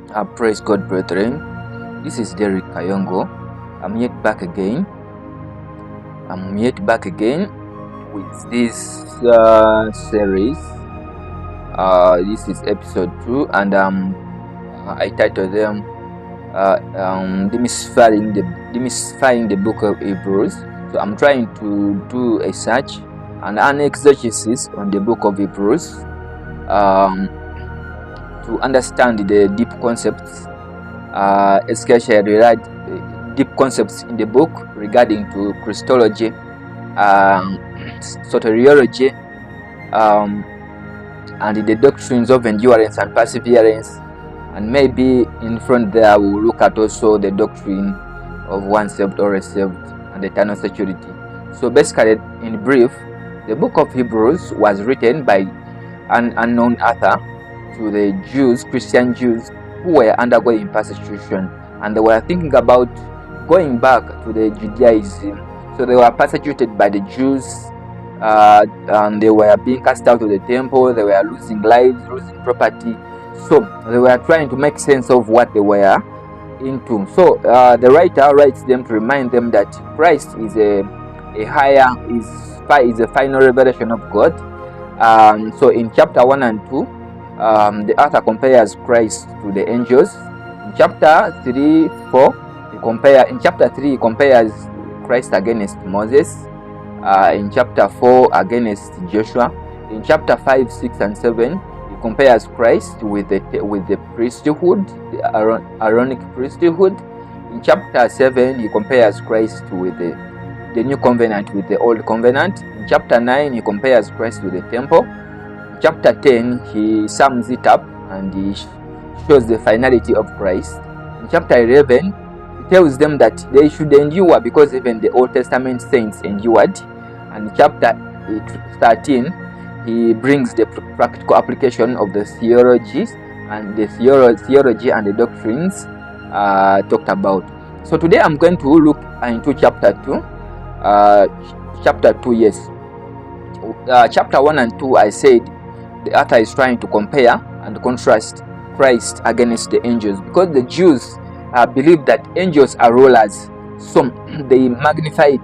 Praise God, brethren. This is Derek Kayongo. I'm yet back again. With this series. This is episode 2, and I titled them Demystifying the Book of Hebrews. So I'm trying to do a search and an exegesis on the book of Hebrews to understand the deep concepts, especially deep concepts in the book regarding to Christology, soteriology, and the doctrines of endurance and perseverance. And maybe in front there we'll look at also the doctrine of once saved, always saved, and eternal security. So basically, in brief, the book of Hebrews was written by an unknown author to the Jews, Christian Jews, who were undergoing persecution, and they were thinking about going back to the Judaism. So they were persecuted by the Jews, and they were being cast out of the temple. They were losing lives, losing property. So they were trying to make sense of what they were into. So the writer writes them to remind them that Christ is a final revelation of God. So in chapter 1 and 2, the author compares Christ to the angels. In chapter 3, 4, in chapter 3 he compares Christ against Moses. In chapter 4 against Joshua. In chapter 5, 6, and 7, he compares Christ with the priesthood, the Aaronic priesthood. In chapter 7, he compares Christ with the new covenant with the old covenant. In chapter 9, he compares Christ with the temple. In chapter 10, he sums it up and he shows the finality of Christ. In chapter 11, he tells them that they should endure because even the Old Testament saints endured. And in chapter 13, he brings the practical application of the theologies and the theology and the doctrines talked about. So today I'm going to look into chapter 2. Yes. Chapter 1 and 2, I said the author is trying to compare and contrast Christ against the angels, because the Jews believe that angels are rulers. So they magnified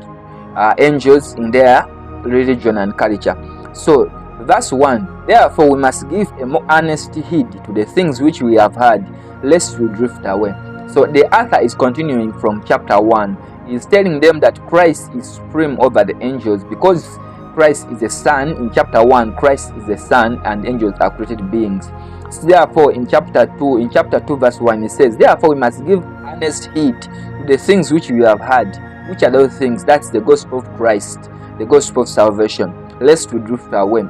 angels in their religion and culture. So verse 1, therefore we must give a more earnest heed to the things which we have heard, lest we drift away. So the author is continuing from chapter 1. He's telling them that Christ is supreme over the angels because Christ is the Son. In chapter 1, Christ is the Son and angels are created beings. So therefore in chapter 2 verse 1, it says, therefore we must give earnest heed to the things which we have heard. Which are those things? That's the gospel of Christ, the gospel of salvation. Lest we drift away.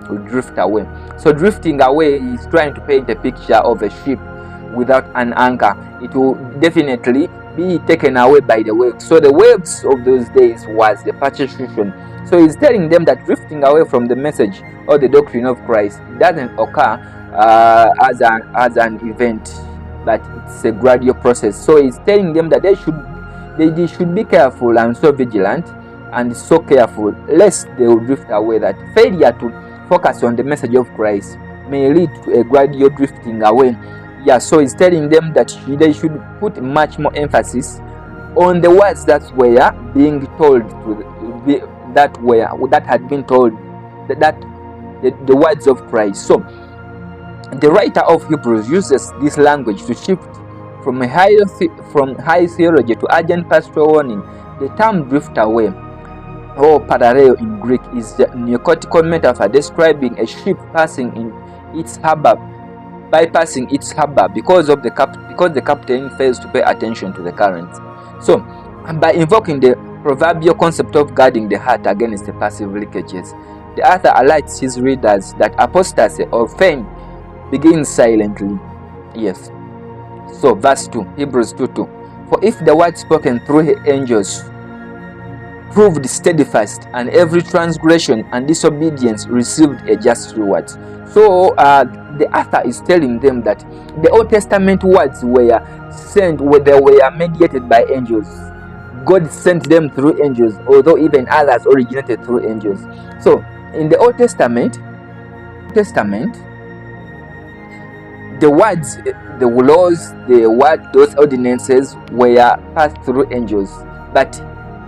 So drifting away is trying to paint a picture of a ship without an anchor. It will definitely be taken away by the waves. So the waves of those days was the persecution. So he's telling them that drifting away from the message or the doctrine of Christ doesn't occur as an event, but it's a gradual process. So he's telling them that they should be careful and so vigilant and so careful lest they will drift away. That failure to focus on the message of Christ may lead to a gradual drifting away. So he's telling them that they should put much more emphasis on the words that were being told that had been told, the words of Christ. So the writer of Hebrews uses this language to shift from high theology to urgent pastoral warning. The term drift away, or parallel in Greek, is the nautical metaphor describing a ship bypassing its harbor because the captain fails to pay attention to the currents. So by invoking the proverbial concept of guarding the heart against the passive leakages, the author alerts his readers that apostasy or fame begins silently. Yes. So verse 2, Hebrews 2:2. For if the word spoken through angels proved steadfast, and every transgression and disobedience received a just reward. So the author is telling them that the Old Testament words were sent, they were mediated by angels. God sent them through angels, although even others originated through angels. So in the Old Testament, the words, the laws, those ordinances were passed through angels. But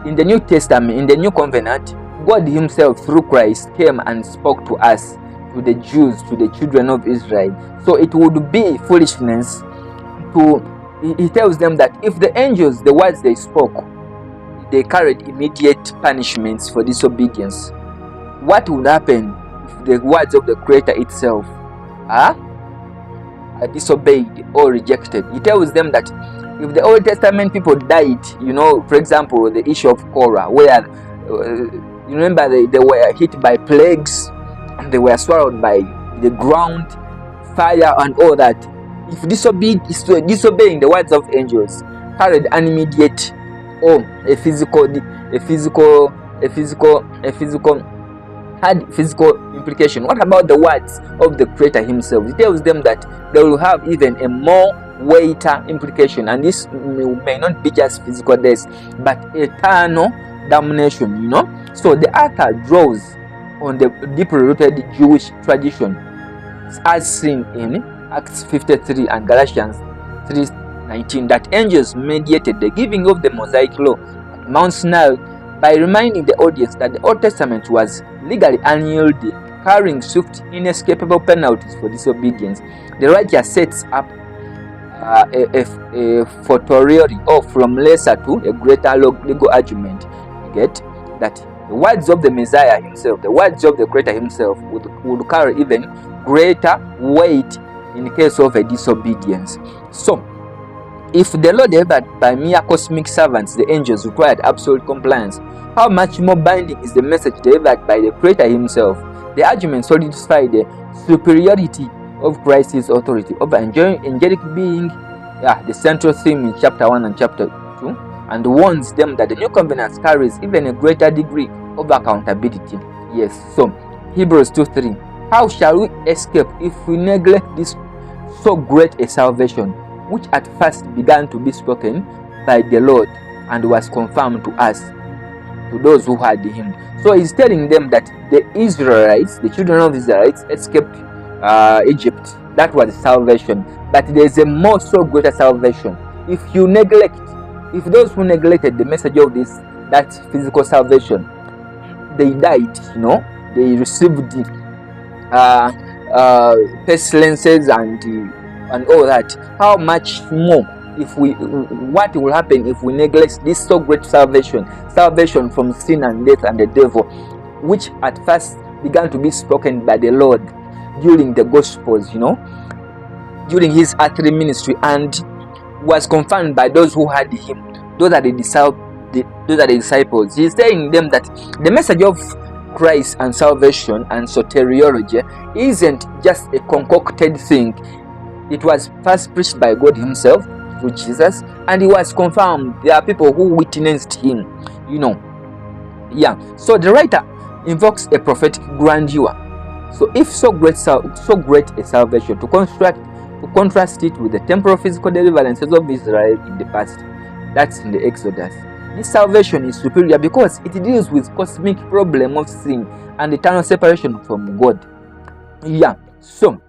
in the New Testament, in the New Covenant, God himself through Christ came and spoke to us, to the Jews, to the children of Israel. So it would be foolishness to, he tells them that if the angels, the words they spoke, they carried immediate punishments for disobedience, what would happen if the words of the Creator itself are disobeyed or rejected? He tells them that if the Old Testament people died, for example, the issue of Korah, where you remember they were hit by plagues and they were swallowed by the ground, fire and all that. If disobeying the words of angels carried an immediate or a physical implication, what about the words of the Creator himself? He tells them that they will have even a more weightier implication, and this may not be just physical death but eternal damnation. So the author draws on the deeply rooted Jewish tradition as seen in Acts 53 and Galatians 3:19, that angels mediated the giving of the Mosaic law at Mount Sinai by reminding the audience that the Old Testament was legally unyielding, carrying swift, inescapable penalties for disobedience. The writer sets up a fortiori, or from lesser to a greater legal argument. You get that the words of the Messiah himself, the words of the Creator himself would carry even greater weight in case of a disobedience. So, if the Lord delivered by mere cosmic servants, the angels, required absolute compliance, how much more binding is the message delivered by the Creator himself? The argument solidifies the superiority of Christ's authority over angelic being, the central theme in chapter 1 and chapter 2, and warns them that the new covenant carries even a greater degree of accountability. Yes, so Hebrews 2:3. How shall we escape if we neglect this so great a salvation, which at first began to be spoken by the Lord and was confirmed to us, to those who had him? So he's telling them that the Israelites, the children of Israelites, escaped Egypt. That was salvation. But there's a more so greater salvation. If those who neglected the message of that physical salvation, they died, they received pestilences and all that. How much more what will happen if we neglect this so great salvation from sin and death and the devil, which at first began to be spoken by the Lord during the Gospels, during his earthly ministry, and was confirmed by those who had him. Those are the disciples. He's telling them that the message of Christ and salvation and soteriology isn't just a concocted thing. It was first preached by God himself through Jesus, and it was confirmed. There are people who witnessed him, So the writer invokes a prophetic grandeur. So if so great a salvation, to contrast it with the temporal physical deliverances of Israel in the past, that's in the Exodus, this salvation is superior because it deals with cosmic problem of sin and eternal separation from God. So